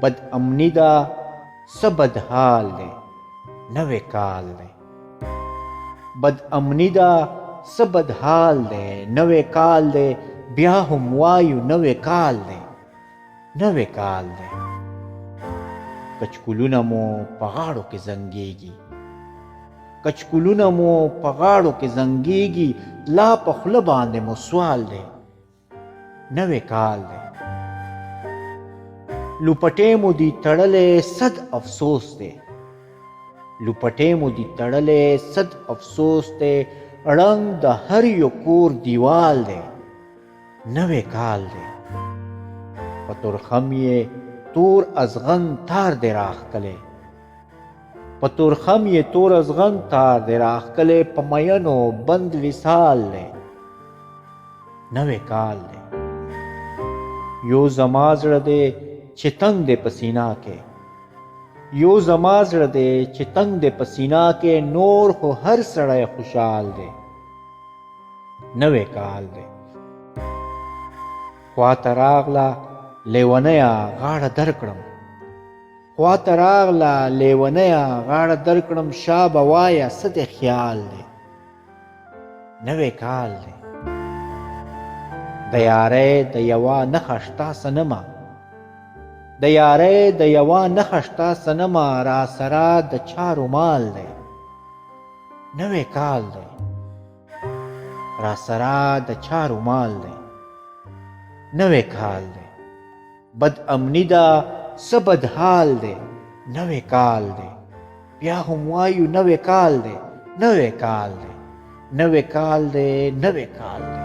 بد امنی دا څه بد حال دی نوې کال دی بد امنی دا څه بد حال دی نوې کال دی بیا هم وایو نوې کال دی نوې کال دی کچکولونه مو په غاړو کې زنګېږي کچکولونه مو په غاړو کې زنګېږي لا په خوله باندې مو سوال دی نوې کال دی لوپټې مو دي تړلې صد افسوس دی لوپټې مو دي تړلې صد افسوس دی ړنګ د هر یو کور دیوال دی نوې کال دی په تورخم یې تور ازغن تار دی راښکلی په تورخم یې تور ازغن تار دی راښکلی په مینو بند وصال دی نوې کال دی یو زما زړه دی چې تنگ دی په سینا کې یو زما زړه دی چې تنگ دی په سینا کې نور خو هر سړی خوشحال دی نوې کال دی خواته راغله لیونیه غاړه درکړم خواته راغله لیونیه غاړه درکړم شا به وایه څه دی خیال دی نوې کال دی د یارۍ د یوه نښه شته صنمه د یارۍ د یوه نښه شته صنمه راسره د چا رومال دی نوې کال دی راسره د چا رومال دی نوې کال دی بد امنی دا څه بد حال دی نوې کال دی بیا هم وایو نوې کال دی نوې کال دی نوې کال دی نوې کال دی